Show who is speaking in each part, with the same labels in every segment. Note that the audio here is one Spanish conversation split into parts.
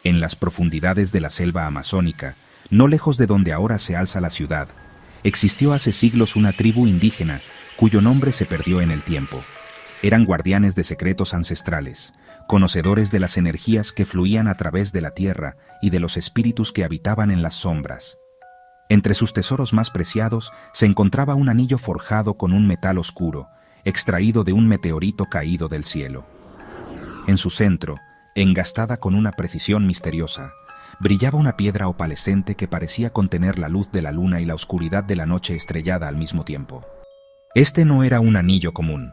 Speaker 1: En las profundidades de la selva amazónica, no lejos de donde ahora se alza la ciudad, existió hace siglos una tribu indígena cuyo nombre se perdió en el tiempo. Eran guardianes de secretos ancestrales, conocedores de las energías que fluían a través de la tierra y de los espíritus que habitaban en las sombras. Entre sus tesoros más preciados se encontraba un anillo forjado con un metal oscuro, extraído de un meteorito caído del cielo. En su centro, engastada con una precisión misteriosa, brillaba una piedra opalescente que parecía contener la luz de la luna y la oscuridad de la noche estrellada al mismo tiempo. Este no era un anillo común.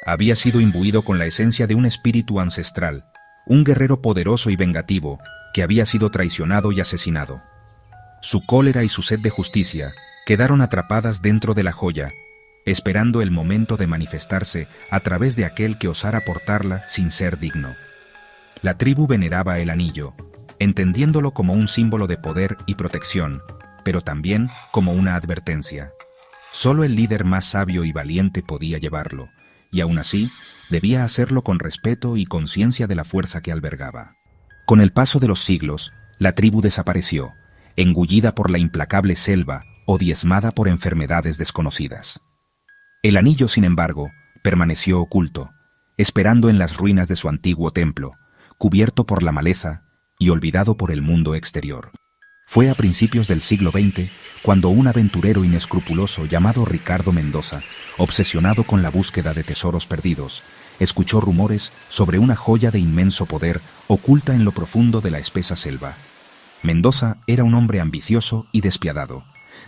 Speaker 1: Había sido imbuido con la esencia de un espíritu ancestral, un guerrero poderoso y vengativo que había sido traicionado y asesinado. Su cólera y su sed de justicia quedaron atrapadas dentro de la joya, esperando el momento de manifestarse a través de aquel que osara portarla sin ser digno. La tribu veneraba el anillo, entendiéndolo como un símbolo de poder y protección, pero también como una advertencia. Solo el líder más sabio y valiente podía llevarlo, y aún así debía hacerlo con respeto y conciencia de la fuerza que albergaba. Con el paso de los siglos, la tribu desapareció, engullida por la implacable selva o diezmada por enfermedades desconocidas. El anillo, sin embargo, permaneció oculto, esperando en las ruinas de su antiguo templo, cubierto por la maleza y olvidado por el mundo exterior. Fue a principios del siglo XX cuando un aventurero inescrupuloso llamado Ricardo Mendoza, obsesionado con la búsqueda de tesoros perdidos, escuchó rumores sobre una joya de inmenso poder oculta en lo profundo de la espesa selva. Mendoza era un hombre ambicioso y despiadado,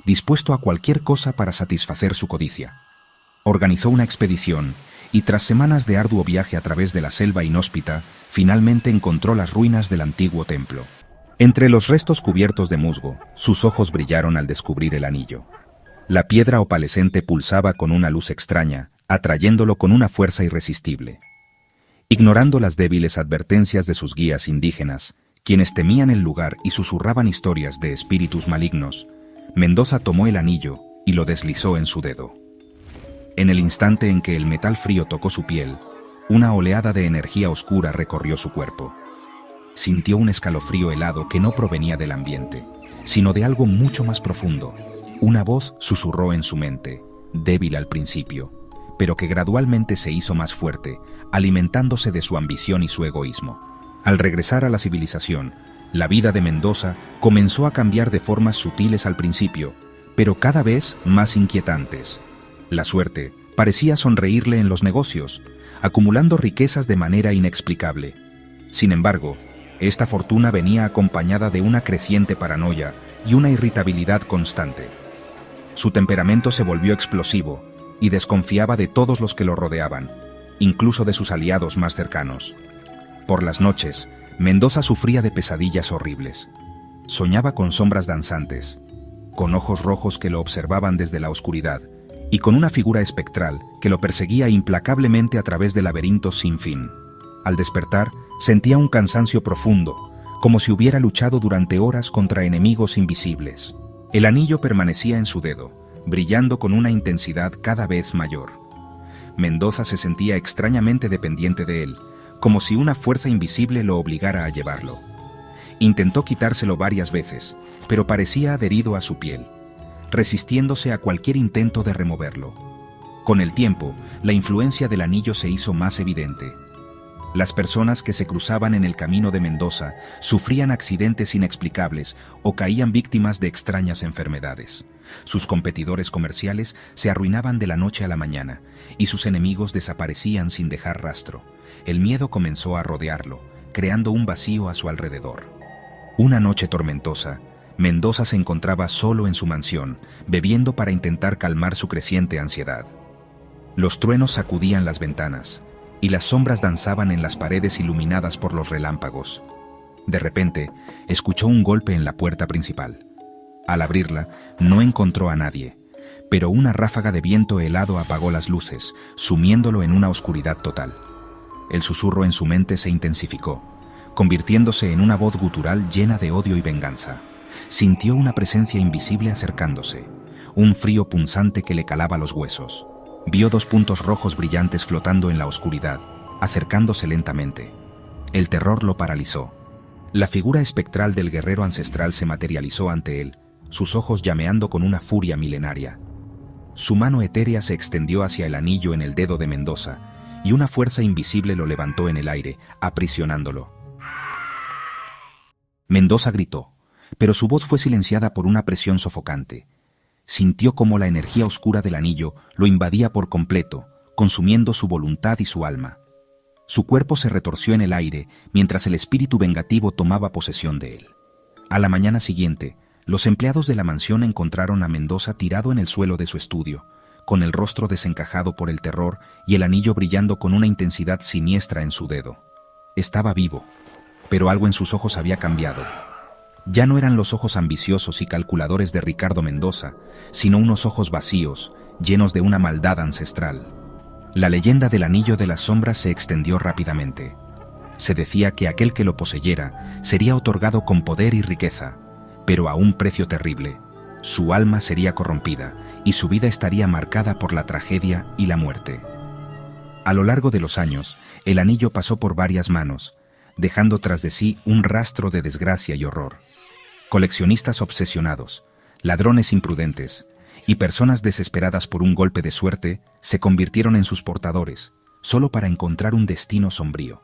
Speaker 1: dispuesto a cualquier cosa para satisfacer su codicia. Organizó una expedición y tras semanas de arduo viaje a través de la selva inhóspita, finalmente encontró las ruinas del antiguo templo. Entre los restos cubiertos de musgo, sus ojos brillaron al descubrir el anillo. La piedra opalescente pulsaba con una luz extraña, atrayéndolo con una fuerza irresistible. Ignorando las débiles advertencias de sus guías indígenas, quienes temían el lugar y susurraban historias de espíritus malignos, Mendoza tomó el anillo y lo deslizó en su dedo. En el instante en que el metal frío tocó su piel, una oleada de energía oscura recorrió su cuerpo. Sintió un escalofrío helado que no provenía del ambiente, sino de algo mucho más profundo. Una voz susurró en su mente, débil al principio, pero que gradualmente se hizo más fuerte, alimentándose de su ambición y su egoísmo. Al regresar a la civilización, la vida de Mendoza comenzó a cambiar de formas sutiles al principio, pero cada vez más inquietantes. La suerte parecía sonreírle en los negocios, acumulando riquezas de manera inexplicable. Sin embargo, esta fortuna venía acompañada de una creciente paranoia y una irritabilidad constante. Su temperamento se volvió explosivo y desconfiaba de todos los que lo rodeaban, incluso de sus aliados más cercanos. Por las noches, Mendoza sufría de pesadillas horribles. Soñaba con sombras danzantes, con ojos rojos que lo observaban desde la oscuridad, y con una figura espectral que lo perseguía implacablemente a través de laberintos sin fin. Al despertar, sentía un cansancio profundo, como si hubiera luchado durante horas contra enemigos invisibles. El anillo permanecía en su dedo, brillando con una intensidad cada vez mayor. Mendoza se sentía extrañamente dependiente de él, como si una fuerza invisible lo obligara a llevarlo. Intentó quitárselo varias veces, pero parecía adherido a su piel, resistiéndose a cualquier intento de removerlo. Con el tiempo, la influencia del anillo se hizo más evidente. Las personas que se cruzaban en el camino de Mendoza sufrían accidentes inexplicables o caían víctimas de extrañas enfermedades. Sus competidores comerciales se arruinaban de la noche a la mañana y sus enemigos desaparecían sin dejar rastro. El miedo comenzó a rodearlo, creando un vacío a su alrededor. Una noche tormentosa, Mendoza se encontraba solo en su mansión, bebiendo para intentar calmar su creciente ansiedad. Los truenos sacudían las ventanas, y las sombras danzaban en las paredes iluminadas por los relámpagos. De repente, escuchó un golpe en la puerta principal. Al abrirla, no encontró a nadie, pero una ráfaga de viento helado apagó las luces, sumiéndolo en una oscuridad total. El susurro en su mente se intensificó, convirtiéndose en una voz gutural llena de odio y venganza. Sintió una presencia invisible acercándose, un frío punzante que le calaba los huesos. Vio dos puntos rojos brillantes flotando en la oscuridad, acercándose lentamente. El terror lo paralizó. La figura espectral del guerrero ancestral se materializó ante él, sus ojos llameando con una furia milenaria. Su mano etérea se extendió hacia el anillo en el dedo de Mendoza, y una fuerza invisible lo levantó en el aire, aprisionándolo. Mendoza gritó, pero su voz fue silenciada por una presión sofocante. Sintió cómo la energía oscura del anillo lo invadía por completo, consumiendo su voluntad y su alma. Su cuerpo se retorció en el aire mientras el espíritu vengativo tomaba posesión de él. A la mañana siguiente, los empleados de la mansión encontraron a Mendoza tirado en el suelo de su estudio, con el rostro desencajado por el terror y el anillo brillando con una intensidad siniestra en su dedo. Estaba vivo, pero algo en sus ojos había cambiado. Ya no eran los ojos ambiciosos y calculadores de Ricardo Mendoza, sino unos ojos vacíos, llenos de una maldad ancestral. La leyenda del Anillo de las Sombras se extendió rápidamente. Se decía que aquel que lo poseyera sería otorgado con poder y riqueza, pero a un precio terrible. Su alma sería corrompida y su vida estaría marcada por la tragedia y la muerte. A lo largo de los años, el anillo pasó por varias manos, dejando tras de sí un rastro de desgracia y horror. Coleccionistas obsesionados, ladrones imprudentes y personas desesperadas por un golpe de suerte se convirtieron en sus portadores, solo para encontrar un destino sombrío.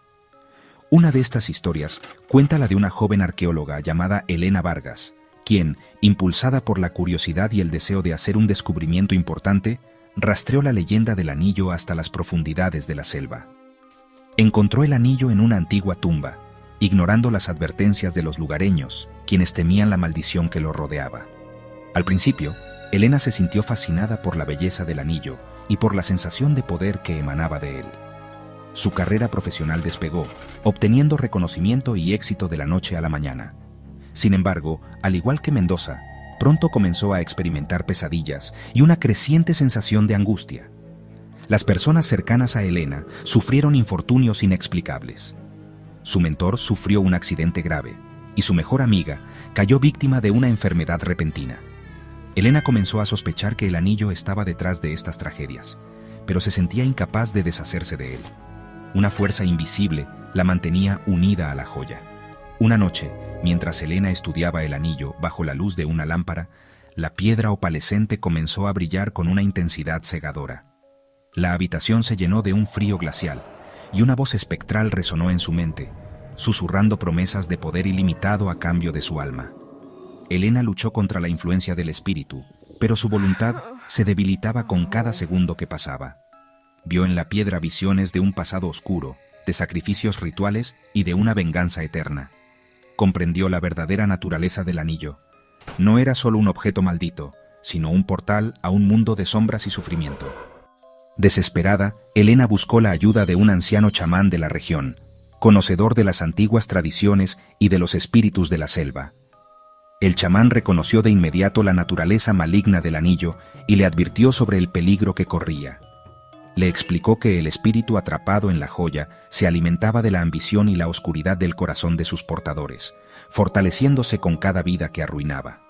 Speaker 1: Una de estas historias cuenta la de una joven arqueóloga llamada Elena Vargas, quien, impulsada por la curiosidad y el deseo de hacer un descubrimiento importante, rastreó la leyenda del anillo hasta las profundidades de la selva. Encontró el anillo en una antigua tumba, ignorando las advertencias de los lugareños, quienes temían la maldición que lo rodeaba. Al principio, Elena se sintió fascinada por la belleza del anillo y por la sensación de poder que emanaba de él. Su carrera profesional despegó, obteniendo reconocimiento y éxito de la noche a la mañana. Sin embargo, al igual que Mendoza, pronto comenzó a experimentar pesadillas y una creciente sensación de angustia. Las personas cercanas a Elena sufrieron infortunios inexplicables. Su mentor sufrió un accidente grave y su mejor amiga cayó víctima de una enfermedad repentina. Elena comenzó a sospechar que el anillo estaba detrás de estas tragedias, pero se sentía incapaz de deshacerse de él. Una fuerza invisible la mantenía unida a la joya. Una noche, mientras Elena estudiaba el anillo bajo la luz de una lámpara, la piedra opalescente comenzó a brillar con una intensidad cegadora. La habitación se llenó de un frío glacial, y una voz espectral resonó en su mente, susurrando promesas de poder ilimitado a cambio de su alma. Elena luchó contra la influencia del espíritu, pero su voluntad se debilitaba con cada segundo que pasaba. Vio en la piedra visiones de un pasado oscuro, de sacrificios rituales y de una venganza eterna. Comprendió la verdadera naturaleza del anillo. No era solo un objeto maldito, sino un portal a un mundo de sombras y sufrimiento. Desesperada, Elena buscó la ayuda de un anciano chamán de la región, conocedor de las antiguas tradiciones y de los espíritus de la selva. El chamán reconoció de inmediato la naturaleza maligna del anillo y le advirtió sobre el peligro que corría. Le explicó que el espíritu atrapado en la joya se alimentaba de la ambición y la oscuridad del corazón de sus portadores, fortaleciéndose con cada vida que arruinaba.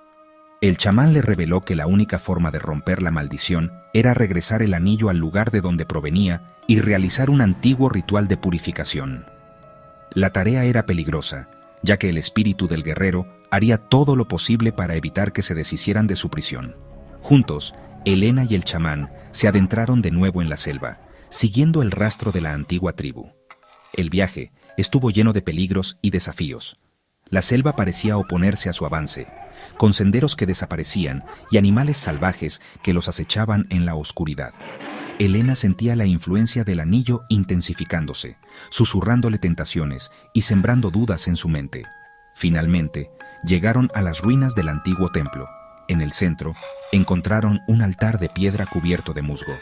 Speaker 1: El chamán le reveló que la única forma de romper la maldición era regresar el anillo al lugar de donde provenía y realizar un antiguo ritual de purificación. La tarea era peligrosa, ya que el espíritu del guerrero haría todo lo posible para evitar que se deshicieran de su prisión. Juntos, Elena y el chamán se adentraron de nuevo en la selva, siguiendo el rastro de la antigua tribu. El viaje estuvo lleno de peligros y desafíos. La selva parecía oponerse a su avance, con senderos que desaparecían y animales salvajes que los acechaban en la oscuridad. Elena sentía la influencia del anillo intensificándose, susurrándole tentaciones y sembrando dudas en su mente. Finalmente, llegaron a las ruinas del antiguo templo. En el centro, encontraron un altar de piedra cubierto de musgo.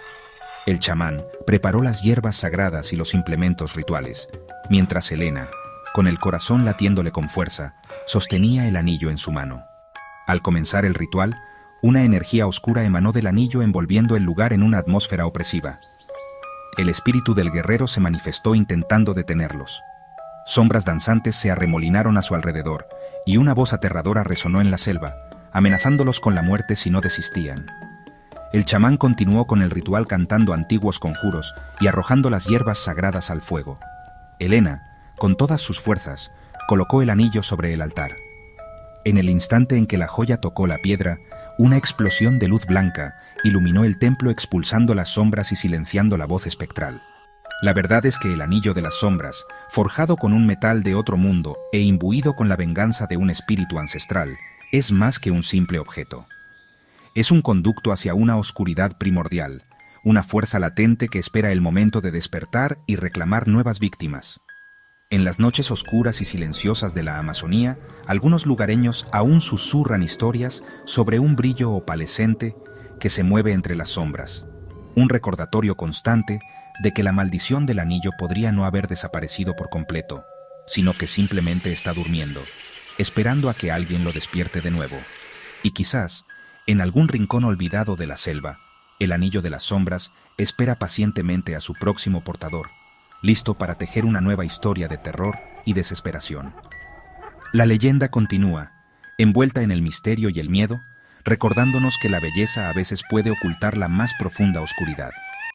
Speaker 1: El chamán preparó las hierbas sagradas y los implementos rituales, mientras Elena, con el corazón latiéndole con fuerza, sostenía el anillo en su mano. Al comenzar el ritual, una energía oscura emanó del anillo envolviendo el lugar en una atmósfera opresiva. El espíritu del guerrero se manifestó intentando detenerlos. Sombras danzantes se arremolinaron a su alrededor, y una voz aterradora resonó en la selva, amenazándolos con la muerte si no desistían. El chamán continuó con el ritual cantando antiguos conjuros y arrojando las hierbas sagradas al fuego. Elena, con todas sus fuerzas, colocó el anillo sobre el altar. En el instante en que la joya tocó la piedra, una explosión de luz blanca iluminó el templo expulsando las sombras y silenciando la voz espectral. La verdad es que el anillo de las sombras, forjado con un metal de otro mundo e imbuido con la venganza de un espíritu ancestral, es más que un simple objeto. Es un conducto hacia una oscuridad primordial, una fuerza latente que espera el momento de despertar y reclamar nuevas víctimas. En las noches oscuras y silenciosas de la Amazonía, algunos lugareños aún susurran historias sobre un brillo opalescente que se mueve entre las sombras, un recordatorio constante de que la maldición del anillo podría no haber desaparecido por completo, sino que simplemente está durmiendo, esperando a que alguien lo despierte de nuevo. Y quizás, en algún rincón olvidado de la selva, el anillo de las sombras espera pacientemente a su próximo portador, listo para tejer una nueva historia de terror y desesperación. La leyenda continúa, envuelta en el misterio y el miedo, recordándonos que la belleza a veces puede ocultar la más profunda oscuridad.